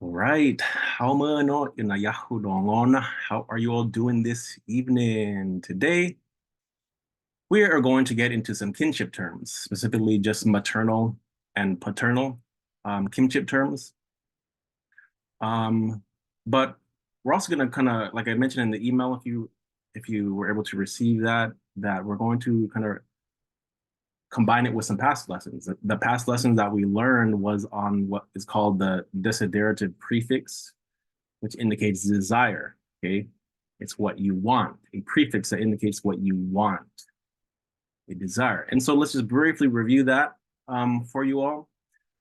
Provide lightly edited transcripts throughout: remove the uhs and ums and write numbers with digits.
Right. How are you all doing this evening? Today, we are going to get into some kinship terms, specifically just maternal and paternal kinship terms. Um, but we're also going to kind of, like I mentioned in the email, if you were able to receive that we're going to kind of combine it with some past lessons. The past lessons that we learned was on what is called the desiderative prefix, which indicates desire. Okay. It's what you want, a prefix that indicates what you want, a desire. And so let's just briefly review that for you all.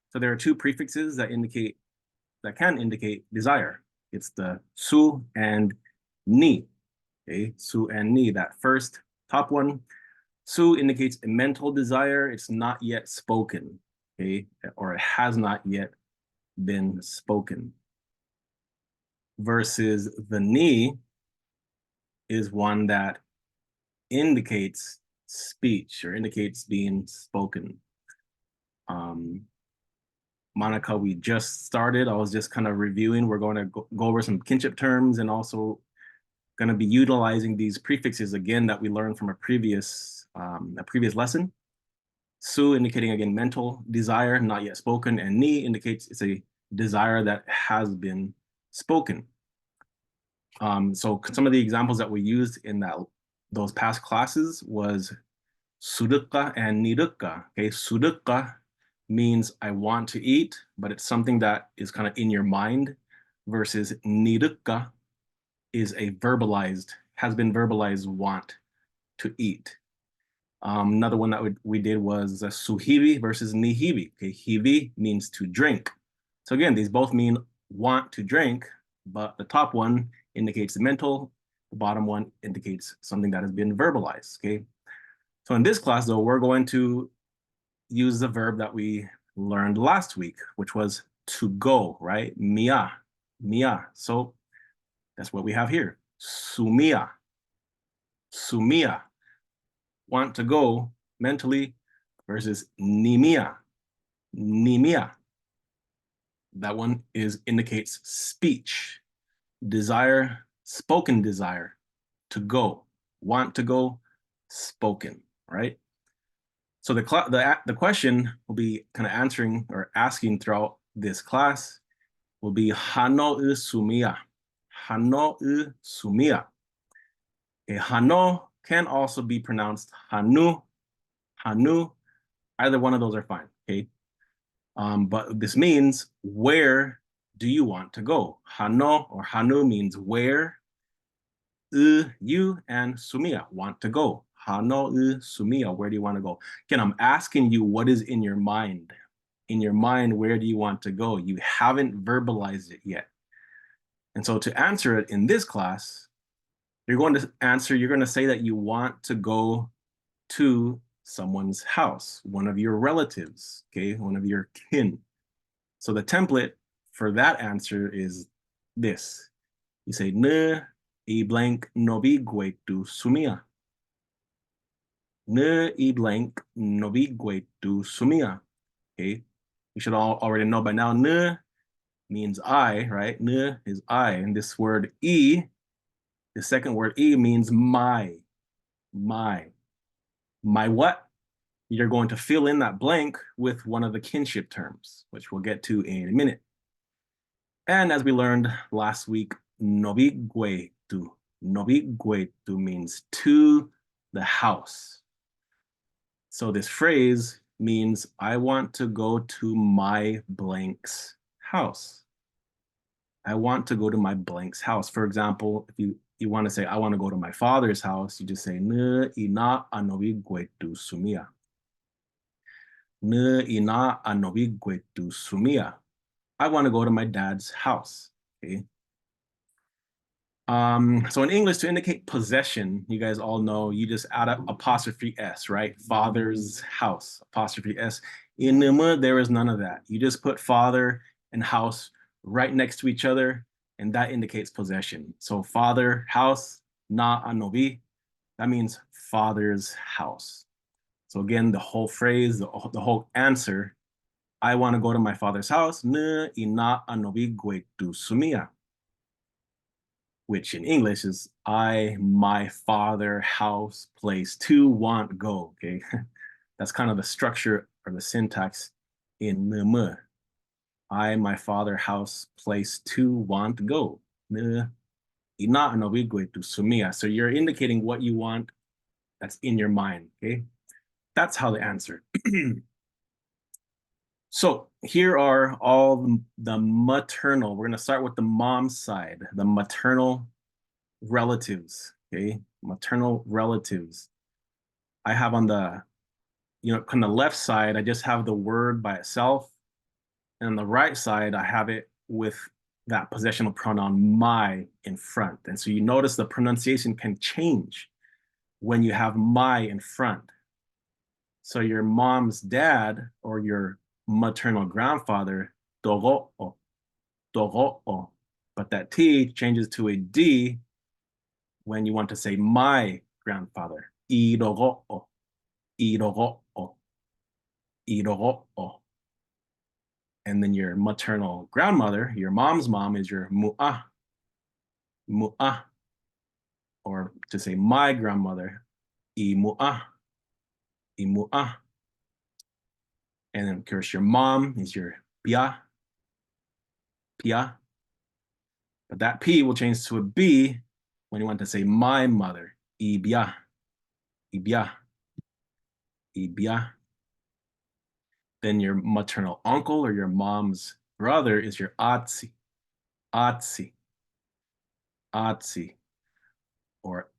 So there are two prefixes that can indicate desire. It's the su and ni. Okay, su and ni. That first top one, su indicates a mental desire. It's not yet spoken. Okay, or it has not yet been spoken. Versus the ni is one that indicates speech or indicates being spoken. Monica, we just started. I was just kind of reviewing. We're going to go over some kinship terms and also going to be utilizing these prefixes again that we learned from a previous lesson. Su indicating again mental desire, not yet spoken, and ni indicates it's a desire that has been spoken. So some of the examples that we used in those past classes was sudukka and nidukka. Okay, sudukka means I want to eat, but it's something that is kind of in your mind, versus nidukka is has been verbalized want to eat. Another one that we did was suhibi versus nihibi. Okay, hibi means to drink. So again, these both mean want to drink, but the top one indicates the mental, the bottom one indicates something that has been verbalized. Okay, so in this class, though, we're going to use the verb that we learned last week, which was to go, right? Mia, mia. So that's what we have here. Sumia, sumia. Want to go mentally versus nimia, nimia. That one indicates speech, desire, spoken desire, to go, want to go, spoken, right? So the question we'll be kind of answering or asking throughout this class will be hano sumia, hano sumia. Okay, hano can also be pronounced hanu, hanu. Either one of those are fine. Okay, but this means where do you want to go? Hano or hanu means where. You and sumia want to go. Hano sumia, where do you want to go? Again, I'm asking you what is in your mind. In your mind, where do you want to go? You haven't verbalized it yet. And so to answer it in this class, you're going to say that you want to go to someone's house, one of your relatives, okay, one of your kin. So the template for that answer is this. You say, ne I blank nobi tu sumia. Ne I blank nobi tu sumia. Okay, you should all already know by now, ne means I, right? Ne is I, and this word I, the second word I means my. My what? You're going to fill in that blank with one of the kinship terms, which we'll get to in a minute. And as we learned last week, nobiguetu. Nobiguetu means to the house. So this phrase means I want to go to my blank's house. I want to go to my blank's house. For example, if you want to say, I want to go to my father's house, you just say, ne ina anobiguetu sumia. Ne ina anobiguetu sumia. I want to go to my dad's house. Okay. So in English, to indicate possession, you guys all know you just add an apostrophe S, right? Father's house, apostrophe S. In Numu, there is none of that. You just put father and house right next to each other, and that indicates possession. So father, house, na anobi, that means father's house. So again, the whole phrase, the whole answer I want to go to my father's house. Ne ina anobigwe tu sumia. Which in English is I, my father, house, place, to, want, go. Okay. That's kind of the structure or the syntax in Numu. I, my father, house, place, to, want, go. Ne ina anobigwe tu sumia. So you're indicating what you want that's in your mind. Okay. That's how they answer. So here are all the maternal. We're going to start with the mom's side, the maternal relatives. Okay, maternal relatives. I have on the, on the left side, I just have the word by itself. And on the right side, I have it with that possessional pronoun my in front. And so you notice the pronunciation can change when you have my in front. So your mom's dad or your maternal grandfather, togo'o, togo'o. But that T changes to a D when you want to say my grandfather, irogo'o, irogo'o, irogo'o. And then your maternal grandmother, your mom's mom, is your mu'a, mu'a. Or to say my grandmother, imu'a, imu'a. And then of course your mom is your pia, pia. But that P will change to a B when you want to say my mother, ibia, ibia, ibia. Then your maternal uncle or your mom's brother is your atsi, atsi, atsi. Or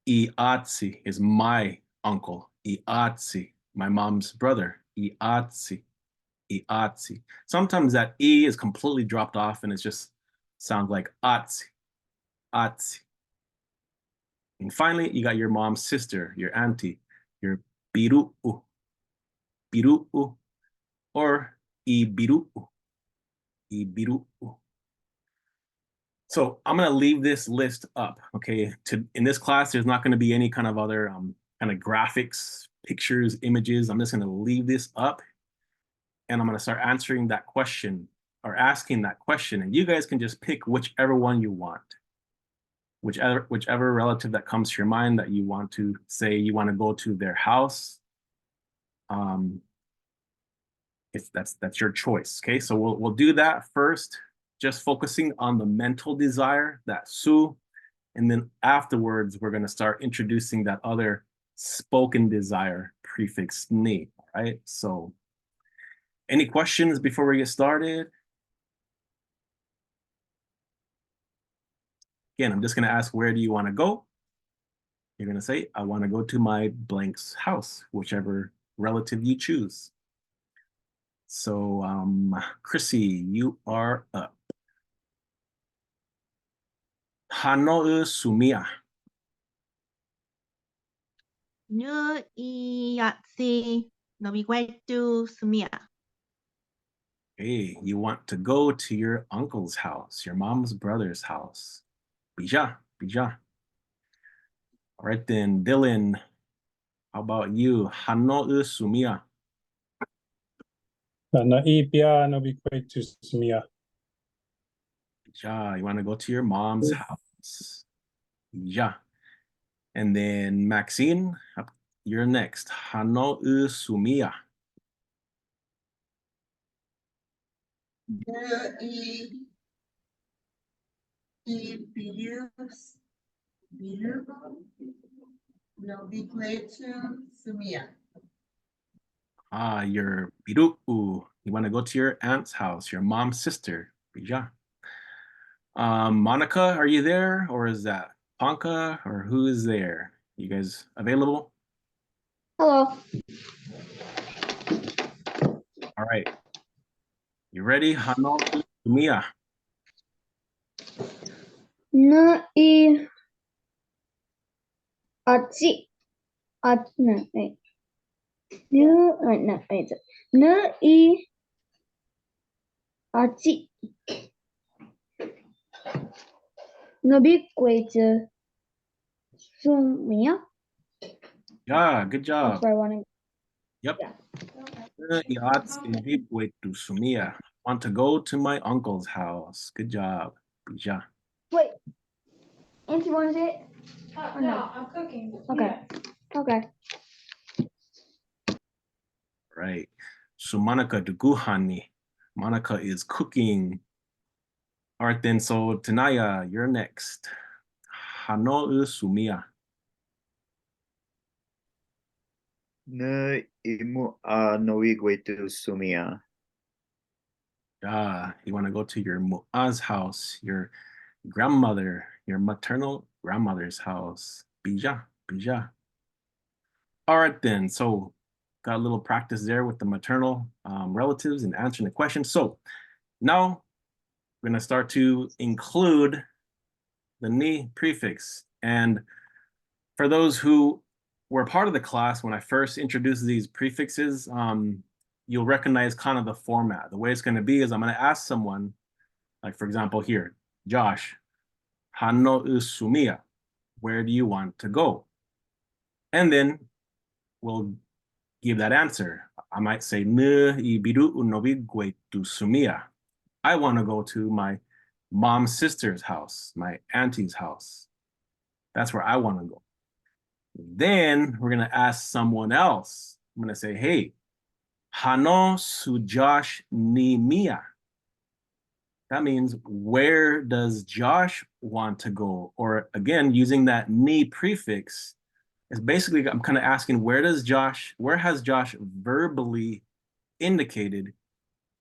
iatsi is my uncle, iatsi, my mom's brother, iatsi, iatsi. Sometimes that E is completely dropped off and it just sounds like atsi, atsi. And finally, you got your mom's sister, your auntie, your biru'u, biru'u, or ibiru'u, ibiru'u. So I'm going to leave this list up, okay? In this class, there's not going to be any kind of other kind of graphics, pictures, images. I'm just going to leave this up, and I'm going to start answering that question or asking that question, and you guys can just pick whichever one you want. Whichever relative that comes to your mind that you want to say you want to go to their house, if that's your choice. Okay, so we'll do that first, just focusing on the mental desire, that su, and then afterwards we're going to start introducing that other spoken desire prefix ni. All right. So, any questions before we get started? Again, I'm just going to ask, where do you want to go? You're going to say, I want to go to my blank's house, whichever relative you choose. So, Chrissy, you are up. Hano'u sumia. Nu iatsi nobiguetu sumia. Hey, you want to go to your uncle's house, your mom's brother's house. Bija, bija. All right then, Dylan, how about you? Hano'u sumia. Na ipia no biguetu sumia. Ja, you want to go to your mom's house. Ja. And then Maxine, you're next. Hano'u sumia. Ah, your biru'u. You want to go to your aunt's house, your mom's sister. Bija. Monica, are you there? Or is that Panka? Or who is there? You guys available? Hello. All right. You ready? Hano'u sumia. Nu i atsi. No, wait. Nu, no, wait. Nu i atsi. Nobiguetu sumia. Yeah, good job. That's where I want to. Yep. Yeah. Want to go to my uncle's house. Good job. Bija. Wait. Auntie, want it? Or No, no? I'm cooking. Okay. Okay. Right. So Monica duguhani. Monica is cooking. All right, then. So Tanaya, you're next. Hano sumia. Ne imu a noigwetu sumia. You want to go to your mu'a's house, your grandmother, your maternal grandmother's house. Bija, bija. All right, then. So got a little practice there with the maternal relatives and answering the question. So now we're going to start to include the ni prefix. And for those who were part of the class when I first introduced these prefixes, you'll recognize kind of the format. The way it's going to be is I'm going to ask someone, like for example here, Josh, Hano sumia, where do you want to go? And then we'll give that answer. I might say, Ne ibiru unobigwe tu sumia. I want to go to my mom's sister's house, my auntie's house. That's where I want to go. Then we're going to ask someone else. I'm going to say, hey, Hano su Josh ni Mia. That means, where does Josh want to go? Or again, using that ni prefix, is basically, I'm kind of asking, where has Josh verbally indicated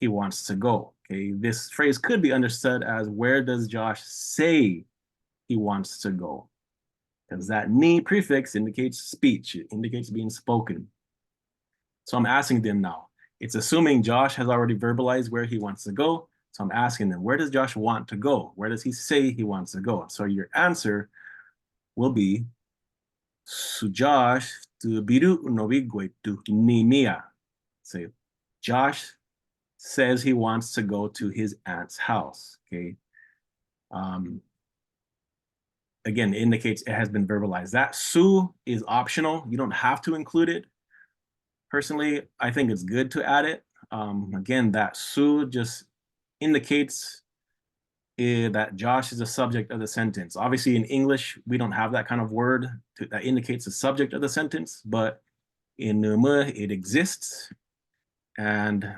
he wants to go? Okay, this phrase could be understood as, where does Josh say he wants to go? Because that ni prefix indicates speech, it indicates being spoken. So I'm asking them now. It's assuming Josh has already verbalized where he wants to go. So I'm asking them, where does Josh want to go? Where does he say he wants to go? So your answer will be, Su Josh tu biru unobigwe tu ni Mia. Say, Josh says he wants to go to his aunt's house. Okay. Again, it indicates it has been verbalized. That su is optional. You don't have to include it. Personally, I think it's good to add it. Again, that su just indicates that Josh is the subject of the sentence. Obviously, in English, we don't have that kind of word that indicates the subject of the sentence, but in Numu, it exists. And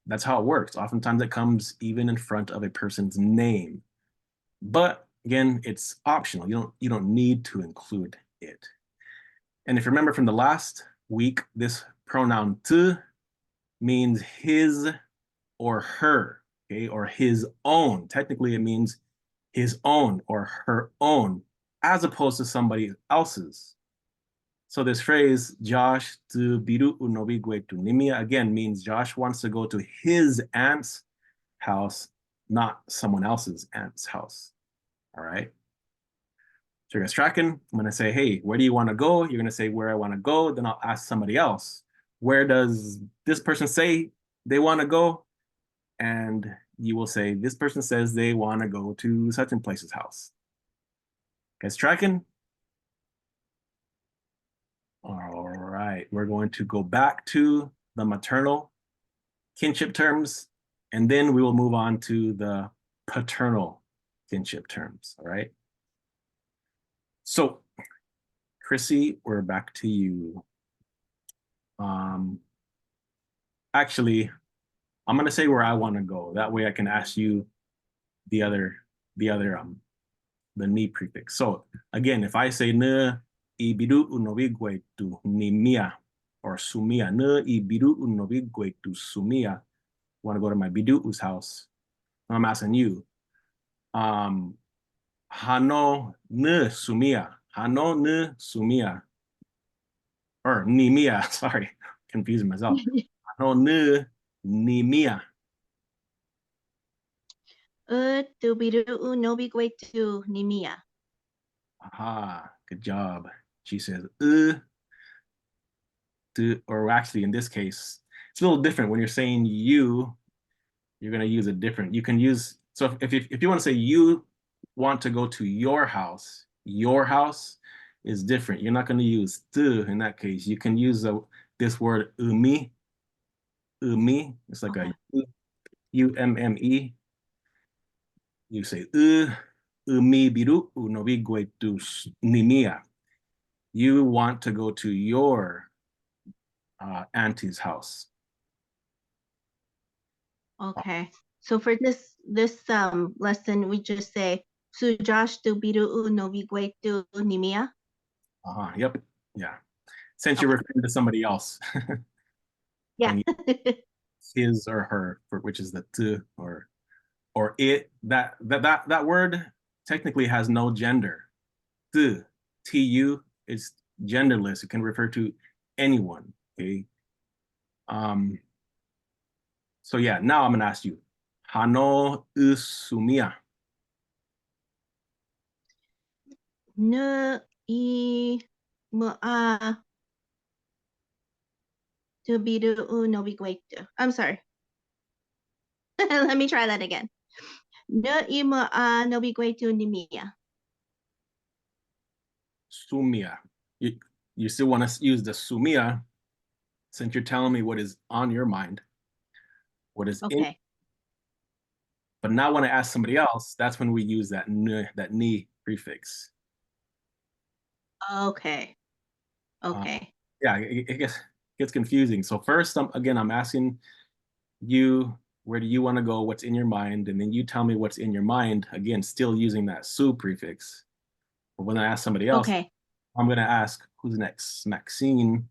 that's how it works. Oftentimes it comes even in front of a person's name. But again, it's optional. You don't need to include it. And if you remember from the last week, this pronoun tu means his or her, okay, or his own. Technically, it means his own or her own, as opposed to somebody else's. So this phrase, Josh tu biru unobigwe tu nimia, again means Josh wants to go to his aunt's house, not someone else's aunt's house. All right. So you're guys tracking? I'm going to say, hey, where do you want to go? You're going to say where I want to go. Then I'll ask somebody else, where does this person say they want to go? And you will say, this person says they want to go to such and place's house. Guys tracking? All right, we're going to go back to the maternal kinship terms, and then we will move on to the paternal kinship terms, all right? So, Chrissy, we're back to you. Actually, I'm gonna say where I want to go. That way I can ask you the ni prefix. So again, if I say ne ibiru unobigwe tu nimia or sumia, ne ibiru unobigwe tu sumia, want to go to my bidu'u's house. I'm asking you, hano ne sumia, hano ne sumia, or nimia, sorry, confusing myself. Hano ne nimia. Tu biru unobigwe tu nimia. Aha, good job. She says, or actually in this case, it's a little different. When you're saying you, you're going to use a different, you can use, so if you want to say you want to go to your house is different. You're not going to use tu in that case. You can use this word umi. umi. It's like Okay. a umme. You say umi biru nobi guetu nimia. You want to go to your auntie's house. Okay. So for this lesson, we just say Sujosh tu biru no biguetu nimia. Yep. Yeah. Since you're Okay. referring to somebody else, Yeah. his or her, which is the t or it. That word technically has no gender. Tu is genderless. It can refer to anyone. Okay. So yeah, now I'm gonna ask you, Hano usumia. Ne I mua tu biru no biguetu. I'm sorry. Let me try that again. Ne I mua no biguetu nimia. Sumia. You still want to use the sumia since you're telling me what is on your mind, what is in. Okay. But now when I ask somebody else, that's when we use that ni prefix. Okay. Okay. Yeah, it gets confusing. So first, again, I'm asking you, where do you want to go? What's in your mind? And then you tell me what's in your mind. Again, still using that su prefix. But when I ask somebody else, Okay. I'm going to ask, who's next? Maxine.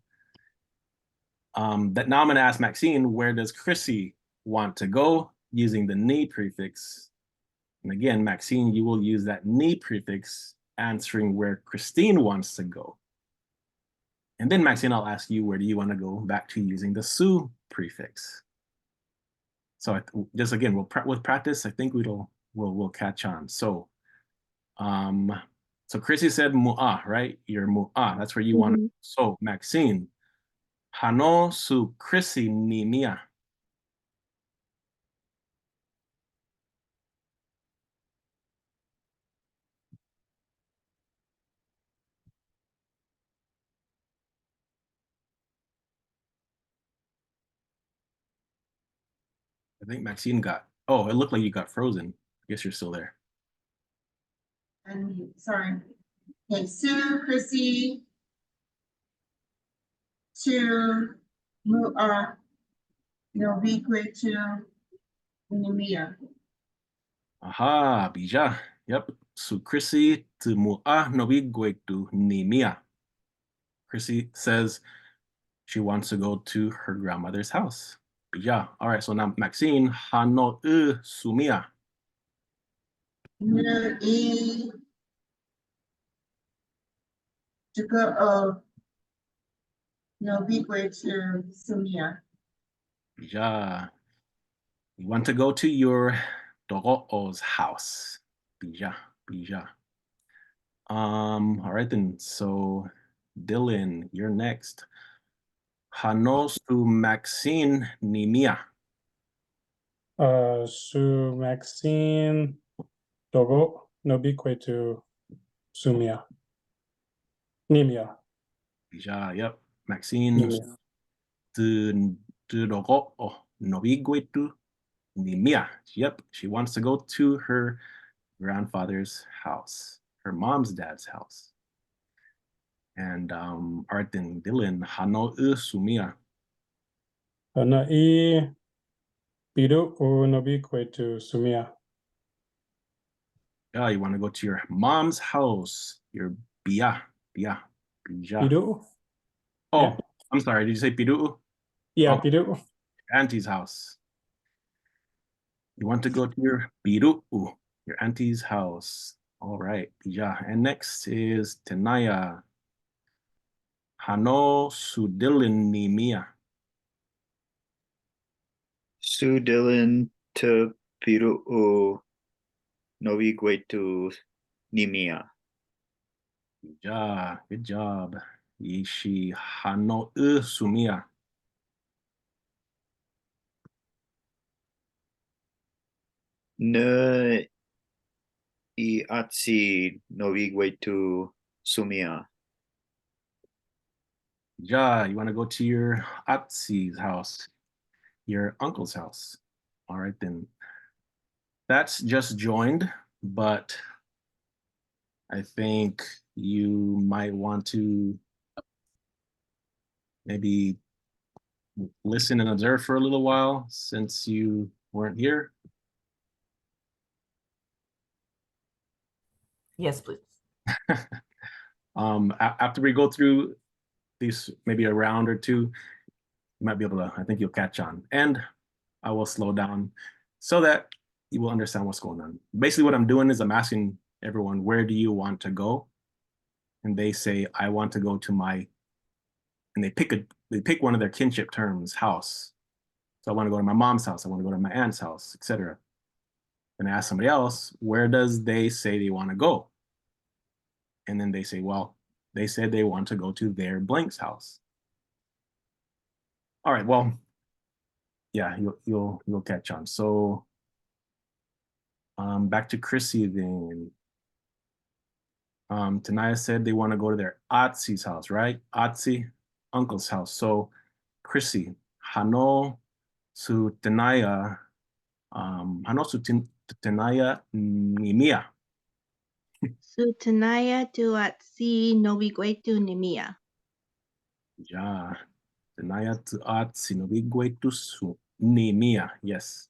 Now I'm going to ask Maxine, where does Chrissy want to go? Using the ni prefix. And again, Maxine, you will use that ni prefix answering where Christine wants to go. And then Maxine, I'll ask you, where do you want to go? Back to using the su prefix. So just again, with practice, I think we'll catch on. So, so Chrissy said mu'a, right? You're mu'a. That's where you want to. Mhm. So Maxine, hano su Chrissy ni mia. I think Maxine got. Oh, it looked like you got frozen. I guess you're still there. Sorry. Okay, Sue, Chrissy, to Mu'a, Novique to Nimia. Aha, bija. Yep. Su Chrissy to mu'a nobi guetu ni mia. Chrissy says she wants to go to her grandmother's house. Bija. All right, so now Maxine, hano sumia. Nu E to go of Novique to Sumia. Bija. You want to go to your dogo'o's house. Bija. Bija. All right then. So Dylan, you're next. Hano su Maxine ni mia. Su Maxine Dogo Nobique to Sumia. Nimia. Bija. Yep. Maxine Nimia. to dogo'o nobiguetu ni mia. Yep. She wants to go to her grandfather's house, her mom's dad's house. And all right then, Dylan, hano sumia. Na I Bidu Nobique to Sumia. Yeah, you want to go to your mom's house, your bia. Bija. Bidu? Oh, Yeah. I'm sorry. Did you say piru? Yeah, Oh. Bidu. Auntie's house. You want to go to your piru, your auntie's house. All right, bija. And next is Tenaya. Hano sudilin ni mia. Su Dylan to Piru'u Novique to Nimia. Ja, good job. Yishi hano sumia. Ne I Atsi Novique to Sumia. Ja, you want to go to your Atsi's house. your uncle's house. All right, then. That's just joined, but I think you might want to maybe listen and observe for a little while since you weren't here. Yes, please. After we go through these, maybe a round or two, you might be able to, I think you'll catch on. And I will slow down so that you will understand what's going on. Basically, what I'm doing is I'm asking everyone, where do you want to go? And they say, I want to go to my, and they pick one of their kinship terms, house. So I want to go to my mom's house. I want to go to my aunt's house, etc. And I ask somebody else, where does they say they want to go? And then they say, well, they said they want to go to their blank's house. All right, well, yeah, you'll catch on. So back to Chrissy then. Tanaya said they want to go to their Atzi's house, right? Atzi, uncle's house. So Chrissy, Hano su Tanaya, Hano su Tanaya Nimia. Sutanaya tu atsi nobiguetu nimia. Ja, Tanaya tu Atzi Nobiguetu su Nimia. Yes.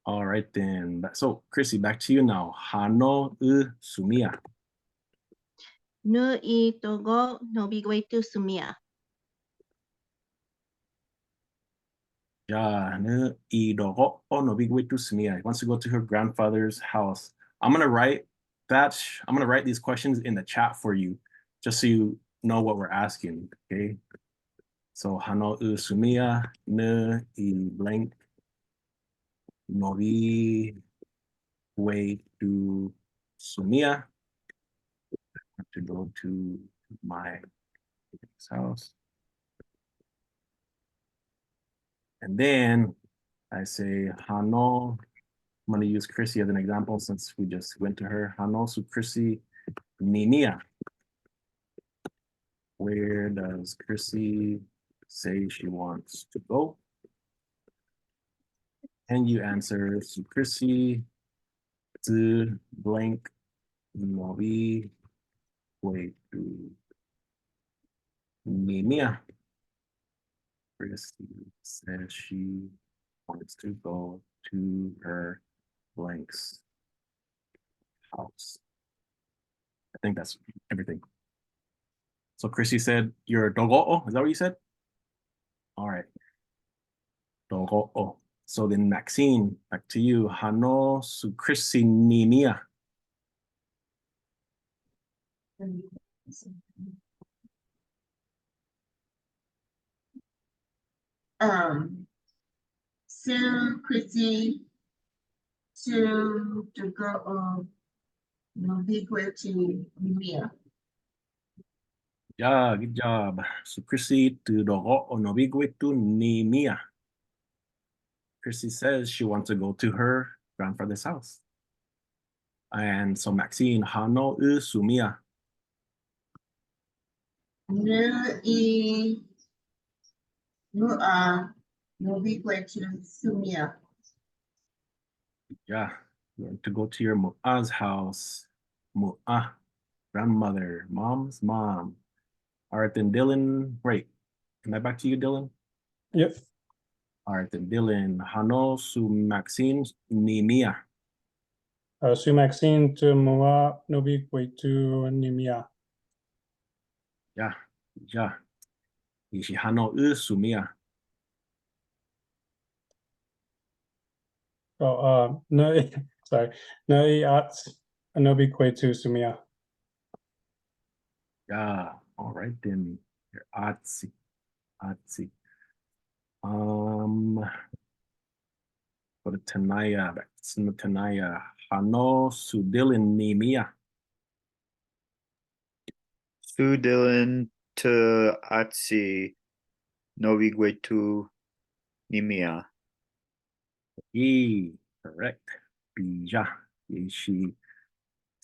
All right then. So Chrissy, back to you now. Hano sumia. Nu I togo nobiguetu sumia. Ja, ne idogo no big way to sumia. He wants to go to her grandfather's house. I'm gonna write that. I'm gonna write these questions in the chat for you, just so you know what we're asking. Okay. So hano sumia ne I blank novi way to sumia. I have to go to my house. And then I say Hano. I'm going to use Chrissy as an example since we just went to her. Hano su Chrissy Ninia. Where does Chrissy say she wants to go? And you answer su Chrissy to blank novi way to Ninia. Chrissy says she wants to go to her blank's house. I think that's everything. So Chrissy said, you're dogo'o, is that what you said? All right. Dogo'o. So then Maxine, back to you. Hano su Chrissy nimia. Sue, Chrissy, to the girl of Nobiguetu Nimia. Yeah, good job. So Chrissy to dogo'o nobiguetu nimia. Chrissy says she wants to go to her grandfather's house. And so Maxine, Hano sumia. Nobiguetu Sumia. Yeah, you want to go to your mu'a's house. Mu'a, grandmother, mom's mom. All right, then Dylan, wait, am I back to you, Dylan? Yep. All right, then Dylan, Hano su Maxine nimia. Su Maxine to Moa nobiguetu nimia. Yeah, yeah. Ishi Hano sumia. Oh, no, sorry. No at nobiguetu sumia. Yeah, all right then. Your Atsi. Go to Tanaya, back to Tanaya. Hano su Dylan nimia. Su Dylan to Atsi Noviguetu Nimia. Correct. Bija. Ishi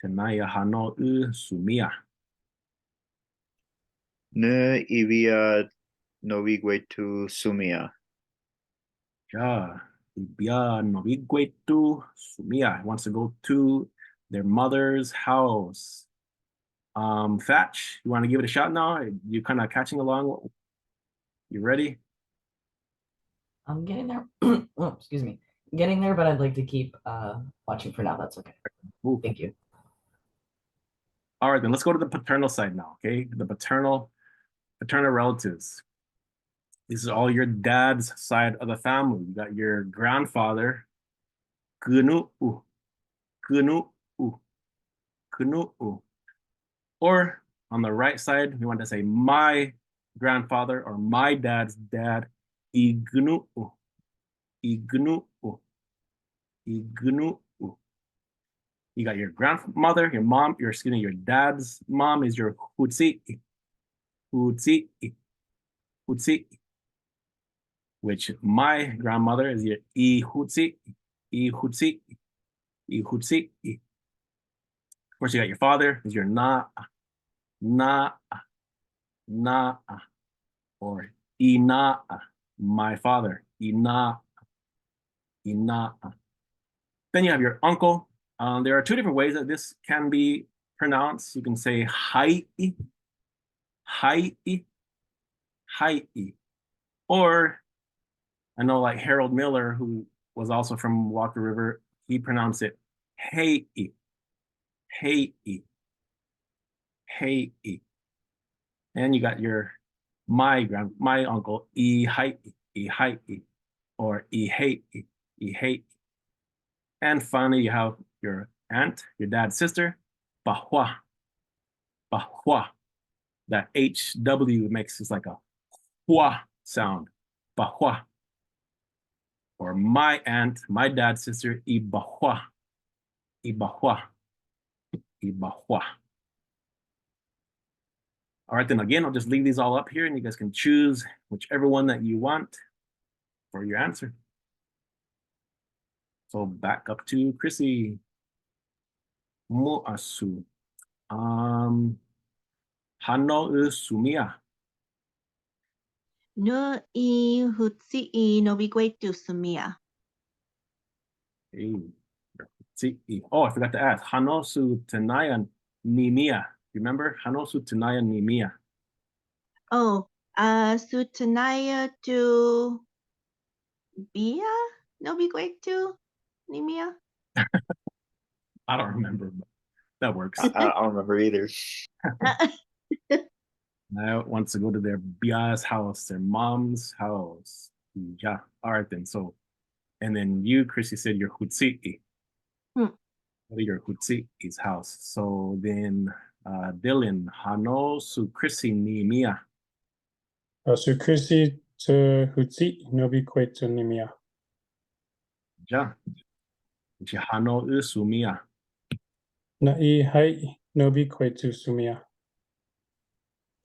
Tanaya Hano sumia. Ne Ivia Noviguetu Sumia. Ja. Bia noviguetu sumia wants to go to their mother's house. Thatch, you want to give it a shot now? You kind of catching along? You ready? I'm getting there. Oh, excuse me. Getting there, but I'd like to keep watching for now. That's okay. Ooh. Thank you. All right, then let's go to the paternal side now, okay? The paternal relatives. This is all your dad's side of the family. You got your grandfather, Gunu, Gunu, Gunu. Or on the right side, we want to say my grandfather or my dad's dad, Ignu, Ignu, Ignu. You got your grandmother, your mom, your dad's mom is your Hutsi, Hutsi, Hutsi, which my grandmother is your Ihutsi, Ihutsi, Ihutsi. Of course, you got your father is your Na, or Ina, my father, Ina. Then you have your uncle. There are two different ways that this can be pronounced. You can say hai, or I know like Harold Miller, who was also from Walker River, he pronounced it hey, hey. And you got your my uncle hai, or hey. And finally, you have your aunt, your dad's sister, bahwa. That HW makes it like a hua sound, bahwa. Or my aunt, my dad's sister, ibahwa. All right, then again, I'll just leave these all up here and you guys can choose whichever one that you want for your answer. So back up to Chrissy. Mu'asu. Hano sumia. No I hutsi I noviguetu sumia. Hey. Oh, I forgot to ask. Hanosu Tanayan Mimia. Remember? Hanosu Tanayan Mimia. Oh, sutanaya to Bia noviguetu nimia. I don't remember, but that works. I don't remember either. Now wants to go to their Bia's house, their mom's house. Yeah. All right then. So, and then you, Chrissy, said your Hutsiki. Hmm. Go to your Hutsiki's house. So then Dylan, Hanosu Chrissy ni Mia. Su Chrissy to Hutsi noviguetu nimia. Ja. Hano Usumia. Na I hai noviguetu sumia.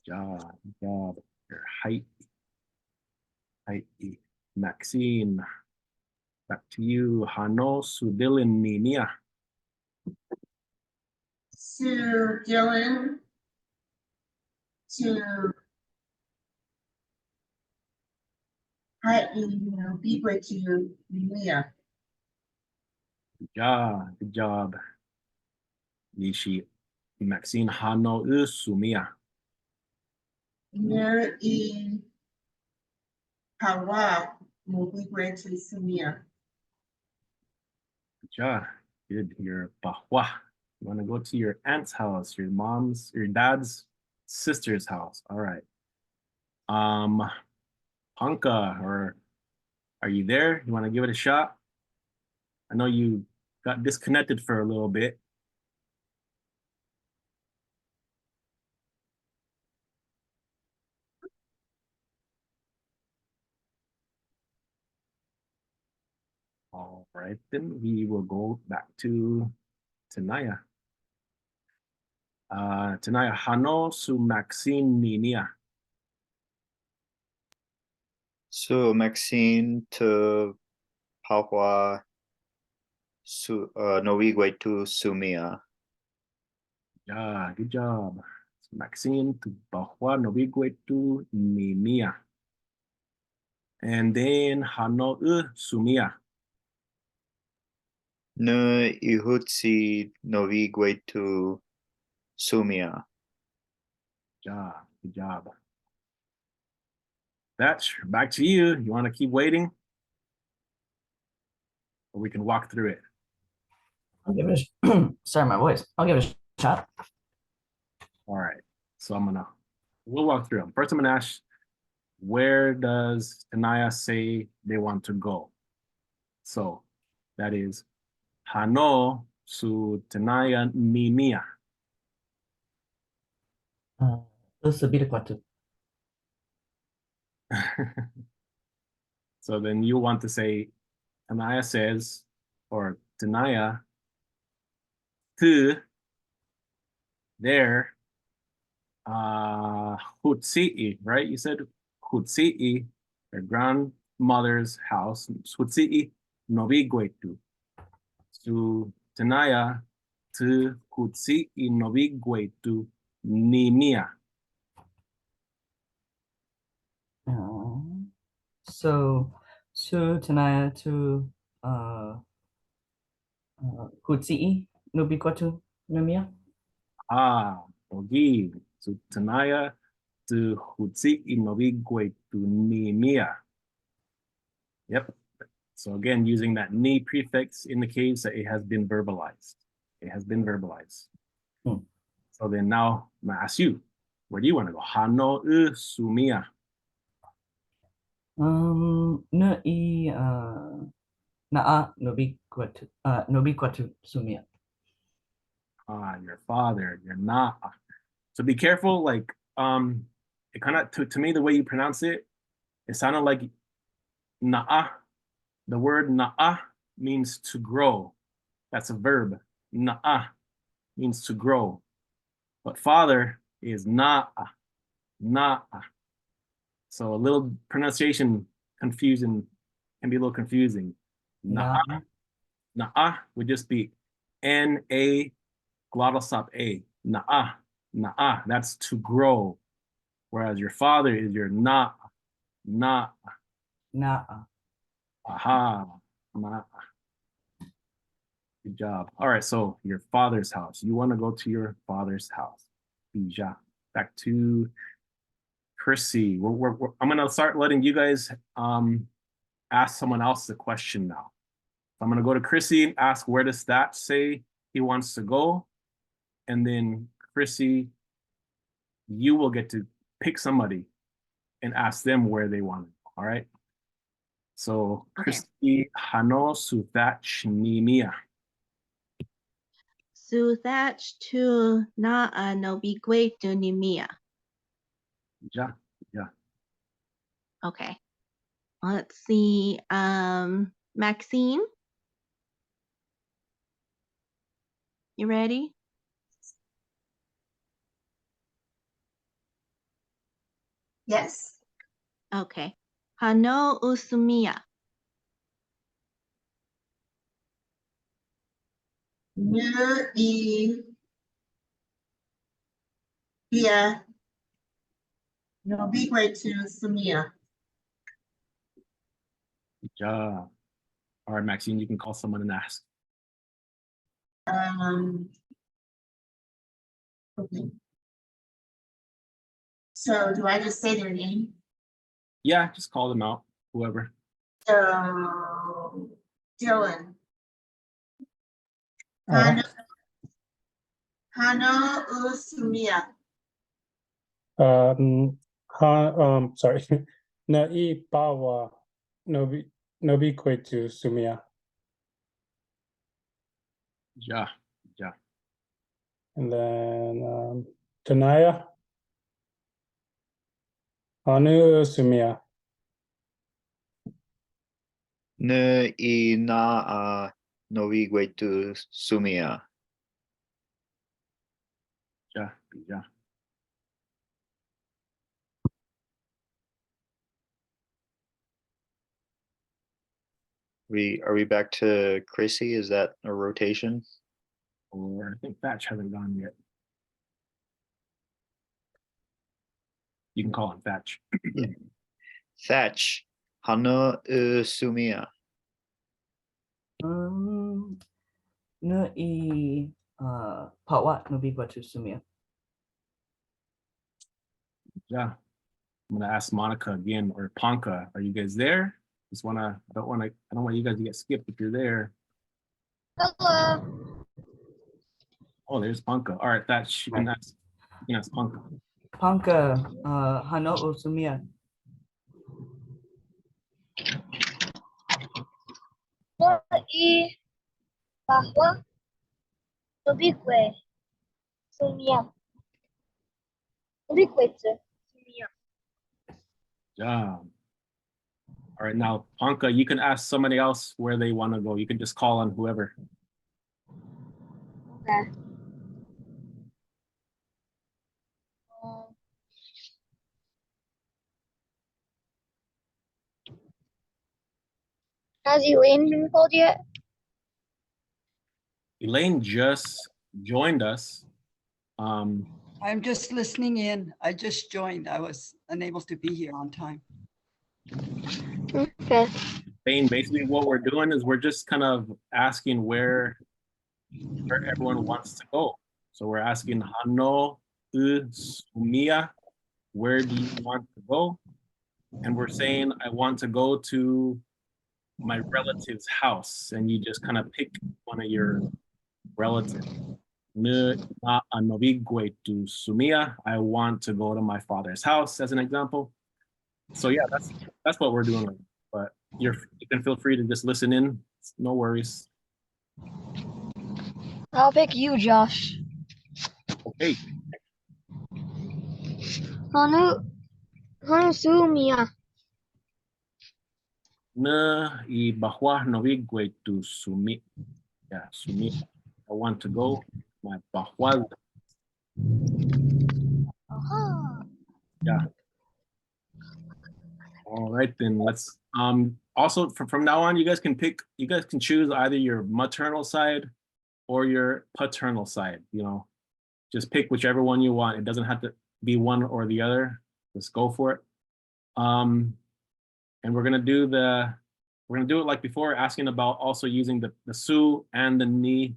Ja. Your height. Maxine. Back to you. Hano Sudilin Mimia. Sue Dylan to hi, be great to you, Mia. Good job. Nishi. Maxine Hano Usumia. Near in Hawa, be great to Sumia. Good job. Good. Your Bahwa. You want to go to your aunt's house, your dad's sister's house. All right. Panka, or are you there? You want to give it a shot? I know you got disconnected for a little bit. All right, then we will go back to Tanaya. Tanaya, Hano su Maxine Ninia. So Maxine to Pahua Noviguetu Sumia. Yeah, good job. Maxine to Bahwa Noviguetu Nimia. And then Hano Sumia. Ne ihutsi noviguetu sumia. Good job. That's back to you. You want to keep waiting? Or we can walk through it. I'll give it sorry, my voice. I'll give it a shot. All right. So we'll walk through them. First, I'm gonna ask, where does Tanaya say they want to go? So that is Hano su Tanaya ni mia. This will be the question. So then you want to say, Tanaya says, or Tanaya to their Hutsi'i, right? You said Hutsi'i, their grandmother's house. Hutsi'i noviguetu. Su Tanaya to Hutsi'i noviguetu ni mia. So Tanaya to Kutsi'i Nubikotu Namia. Ogi. Su Tanaya to Hutsi'i noviguetu ni mia. Yep. So again, using that ni prefix indicates that it has been verbalized. It has been verbalized. So then now I'm gonna ask you, where do you want to go? Hano sumia. Na I Naa Nobikotu Sumia. Your father, your na. So be careful, like it kind of to me the way you pronounce it, it sounded like na'a. The word na'a means to grow. That's a verb. Na'a means to grow. But father is na'a. Na'a. So a little pronunciation confusion can be a little confusing. Na'a. Na'a would just be N-A glottal stop A. Na'a. Na'a. That's to grow. Whereas your father is your na'a. Na'a. Naa. Aha. Na'a. Good job. All right, so your father's house. You want to go to your father's house. Bija. Back to Chrissy. I'm gonna start letting you guys ask someone else the question now. So I'm gonna go to Chrissy and ask, where does that say he wants to go? And then Chrissy, you will get to pick somebody and ask them where they want to go. All right. So Chrissy, Hano Suthach Nimia. Suthach to Na'a Nobiguetu ni mia. Ja. Okay. Let's see. Maxine, you ready? Yes. Okay. Hano usumia. Ne I Bia noviguetu sumia. Ja. All right, Maxine, you can call someone and ask. Okay. So do I just say their name? Yeah, just call them out, whoever. So Dylan. Uh, Hano usumia. sorry. Na'i bawa nobiquetu sumia. Ja. And then Tanaya. Hanu sumia. Ne I naa noviguetu sumia. Ja. Are we back to Chrissy? Is that a rotation? Or I think Thatch hasn't gone yet. You can call him Thatch. Thatch. Hana Sumia. Nu I Pawa Nubi Guatu Sumia. Yeah. I'm gonna ask Monica again or Ponka. Are you guys there? I don't want you guys to get skipped if you're there. Hello. Oh, there's Ponka. All right, you can ask Ponka. Panka Hano Sumia. I bahwa lebih kue sumia. Lebih kue sumia. Yeah. All right, now Ponka, you can ask somebody else where they want to go. You can just call on whoever. Okay. Has Elaine been called yet? Elaine just joined us. I'm just listening in. I just joined. I was unable to be here on time. Okay. Elaine, basically what we're doing is we're just kind of asking where everyone wants to go. So we're asking Hano Sumia, where do you want to go? And we're saying, I want to go to my relative's house. And you just kind of pick one of your relatives. Sumia, I want to go to my father's house, as an example. So yeah, that's what we're doing. But you can feel free to just listen in. No worries. I'll pick you, Josh. Okay. Hanu sumia. Na I bahwa novigwe to sumi. Yeah, sumi. I want to go my bahwa. Yeah. All right, then let's also from now on, you guys can choose either your maternal side or your paternal side, you know. Just pick whichever one you want. It doesn't have to be one or the other. Just go for it. And we're gonna do it like before, asking about also using the su and the ni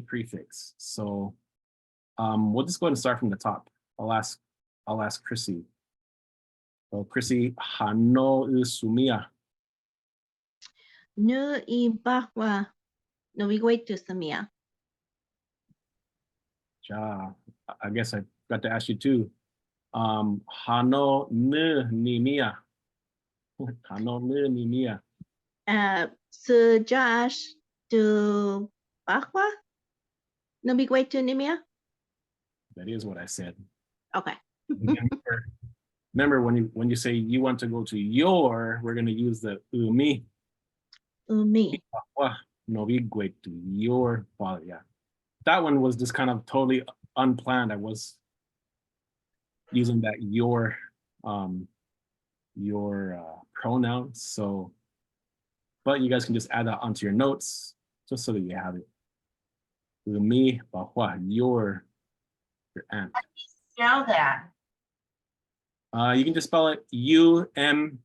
prefix. So we'll just go ahead and start from the top. I'll ask Chrissy. So Chrissy, Hano Sumia. Nu I bahwa Nubi Guatu Sumia. Ja, I guess I got to ask you too. Hano ni mia. Hano ni mia. So Josh to bahwa Nubi Guatu Nimia. That is what I said. Okay. Remember when you say you want to go to your, we're going to use the umi. Umi. No, we go to your father. Yeah, that one was just kind of totally unplanned. I was using that your pronouns. So, but you guys can just add that onto your notes just so that you have it. Umi, your aunt. Spell that. You can just spell it U-M-M-E,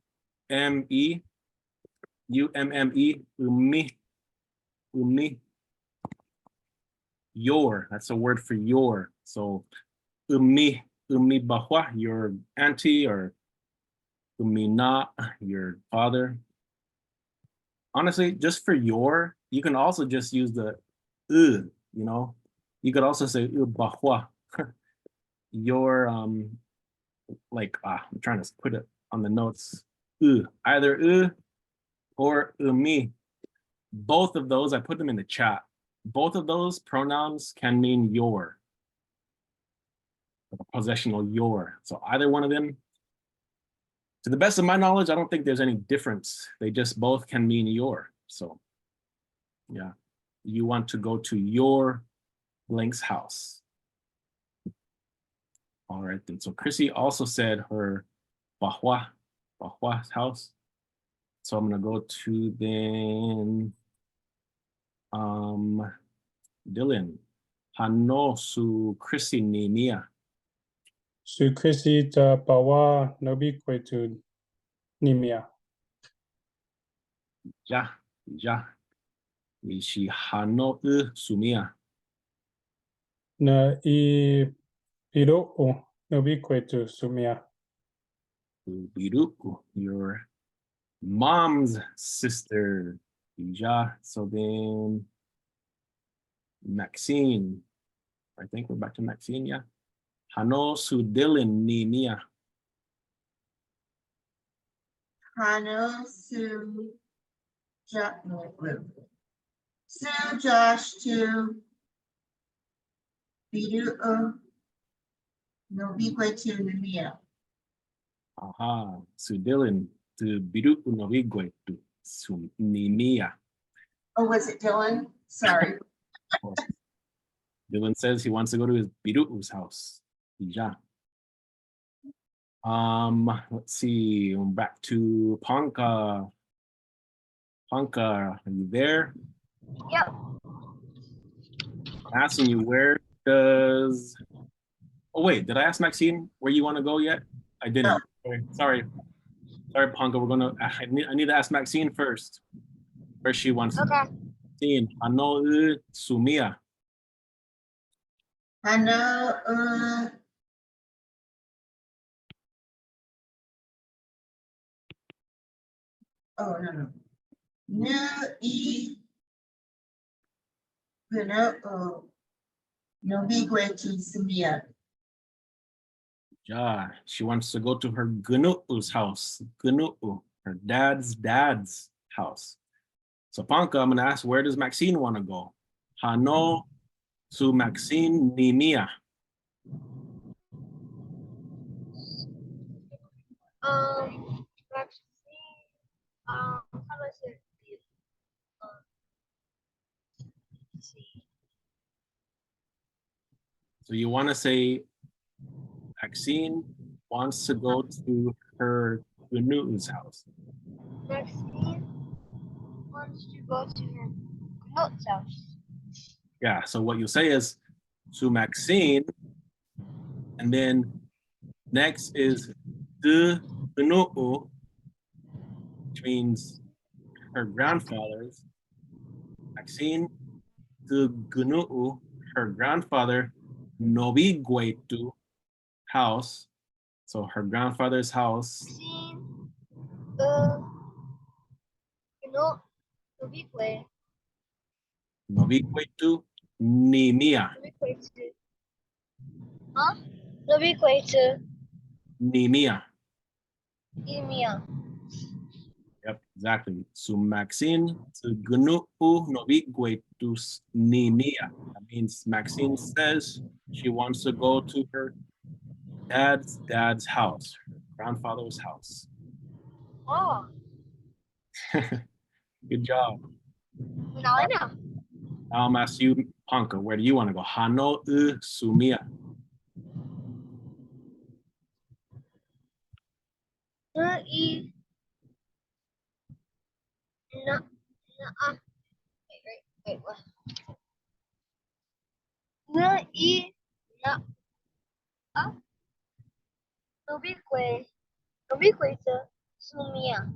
umi. Your, that's a word for your. So umi bahwa, your auntie, or umina, your father. Honestly, just for your, you can also just use the you know. You could also say bahwa. Your like I'm trying to put it on the notes. Either or umi. Both of those, I put them in the chat. Both of those pronouns can mean your, like a possessional your. So either one of them, to the best of my knowledge, I don't think there's any difference. They just both can mean your. So yeah, you want to go to your blank's house. All right then. So Chrissy also said her bahwa's house. So I'm gonna go to then Dylan. Hano su Chrissy ni mia. Su Chrissy ta bawa nobi kwetud. Nimia. Ja, ja. Ishi hano sumia. Na I Iro'u Nobiquetu Sumia. Biru, your mom's sister. Ja. So then Maxine. I think we're back to Maxine, yeah. Hano sudilin ni Mia. Hano, Sue, Sue, Josh, to Bidu, no bigway to Mia. Aha, sudilin to biru unovigwe to ni Mia. Oh, was it Dylan? Sorry. Dylan says he wants to go to his biru's house. Ja. Let's see. I'm back to Panka. Panka, are you there? Yep. I'm asking you, where does... Oh, wait, did I ask Maxine where you want to go yet? I didn't. Sorry. Sorry, Panka, I need to ask Maxine first. Where she wants to go. Okay. Maxine, ano sumia. Hano, oh, no. No, no bigway to Mia. Ja, she wants to go to her Gnu'u's house. Gnu'u, her dad's house. So Panka, I'm gonna ask, where does Maxine want to go? Hano su Maxine ni Mia. Vaccine. How do I say it? Let's see. So you want to say Maxine wants to go to her Gnu'u's house. Vaccine wants to go to her notes house. Yeah, so what you say is to Maxine, and then next is de Gnu'u, which means her grandfather's. Maxine de Gnu'u, her grandfather, Nobiguetu house. So her grandfather's house. Vaccine. No. Nobique. Nobiguetu ni Mia. Huh? Nobique to Ni Mia. Emia. Yep, exactly. So Maxine to Gnu'u Nobiguetu ni Mia. That means Maxine says she wants to go to her dad's house, her grandfather's house. Oh, Good job. now I know. Now I'm asking you, Panka, where do you want to go? Hano Sumia. Wait, what? Nobique to Sumia.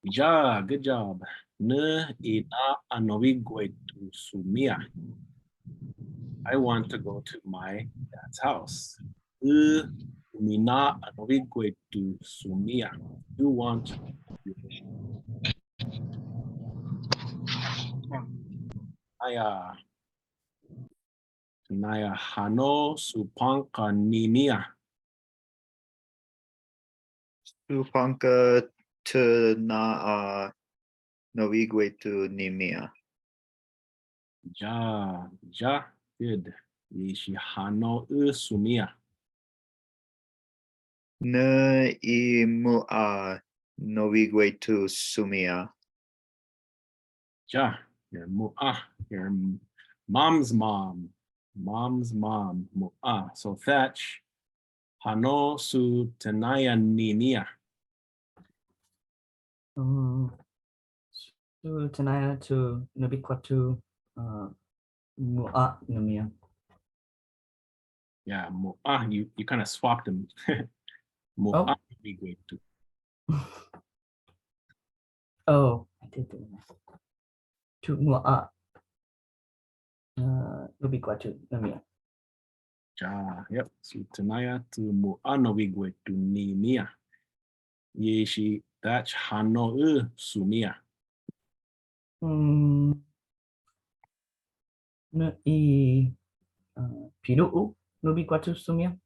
Ja, good job. Ne ina Anobiguetu Sumia. I want to go to my dad's house. Mina Anobiguetu Sumia. You want Naya Hano Supanka Nimia. Supanka to na Novigwe to Nimia. Ja, good. Ishi Hano Sumia. Ne imu Novigwe to Sumia. Ja, your mom's mom. Mom's mom. Mu'a. So Thatch. Hano su Tanaya Nimia. To Tanaya to Nobiquatu Mu'a Namia. Yeah, Mu'a. You kind of swapped them. Mu'a would be great too. Oh, I did do that. To mua. Lubi kwatu namia. Ja, yep. So Tanaya to Mu'anowigwe to Nimia. Yeshi Dach Hano Sumia. Na i pinu'u lubi kwatu sumia.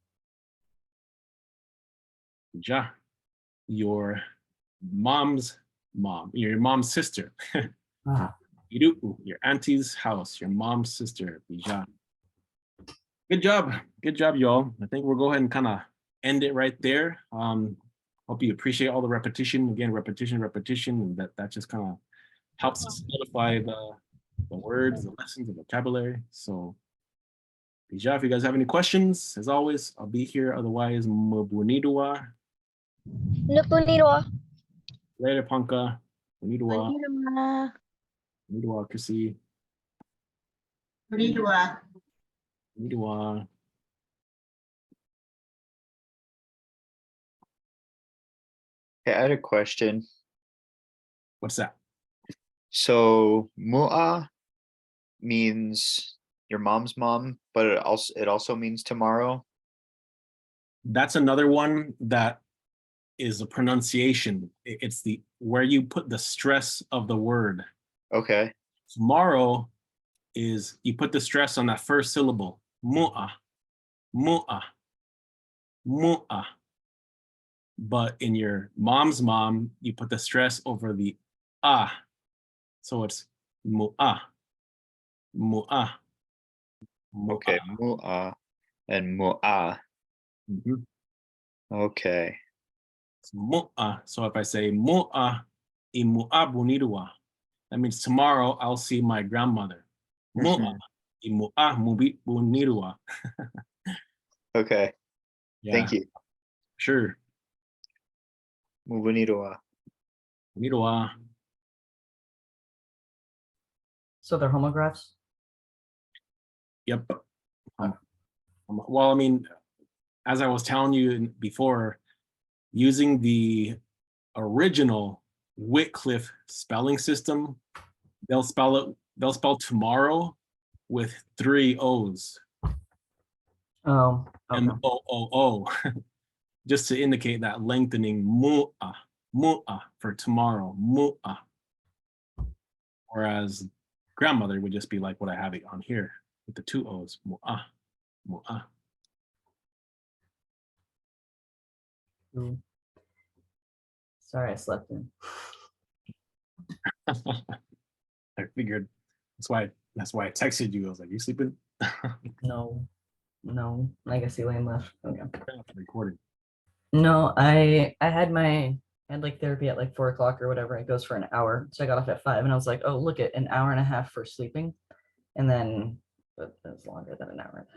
Ja, your mom's mom, your mom's sister. Ah, Iru'u, your auntie's house, your mom's sister. Ja. Good job. Good job, y'all. I think we'll go ahead and kind of end it right there. Hope you appreciate all the repetition. Again, repetition, and that just kind of helps us solidify the words, the lessons, the vocabulary. So, Bija, if you guys have any questions, as always, I'll be here. Otherwise, mabunidua. Nupunirwa. Later, Panka. Bunidua. Manirama. Bunidua, Chrissy. Konnichiwa. Bunidua. Hey, I had a question. What's that? So mua means your mom's mom, but it also means tomorrow. That's another one that is a pronunciation. It's the where you put the stress of the word. Okay. Tomorrow is you put the stress on that first syllable. Mu'a, mu'a, mu'a. But in your mom's mom, you put the stress over the ah. So it's mu'a, mu'a, mu'a. Okay. Mua and mua. Mhm. Okay. It's mu'a. So if I say mu'a I mu'a bunidua, that means tomorrow I'll see my grandmother. Mu'a I mu'a mubi bunidua. Okay. Yeah, Thank you. sure. Mubunirwa. Bunidua. so they're homographs. Yep. Well, I mean, as I was telling you before, using the original Wycliffe spelling system, they'll spell tomorrow with 3 O's. Oh, okay. M-O-O-O, just to indicate that lengthening mu'a, mu'a for tomorrow, mu'a. Whereas grandmother would just be like what I have it on here with the 2 O's, mu'a, mu'a. Ooh. Sorry, I slept in. I figured that's why I texted you. I was like, you sleeping? No, legacy lane left. Okay. Recording. No, I had like therapy at like 4 o'clock or whatever. It goes for an hour. So I got off at 5 and I was like, oh, look at an hour and a half for sleeping. And then but it's longer than an hour and a half.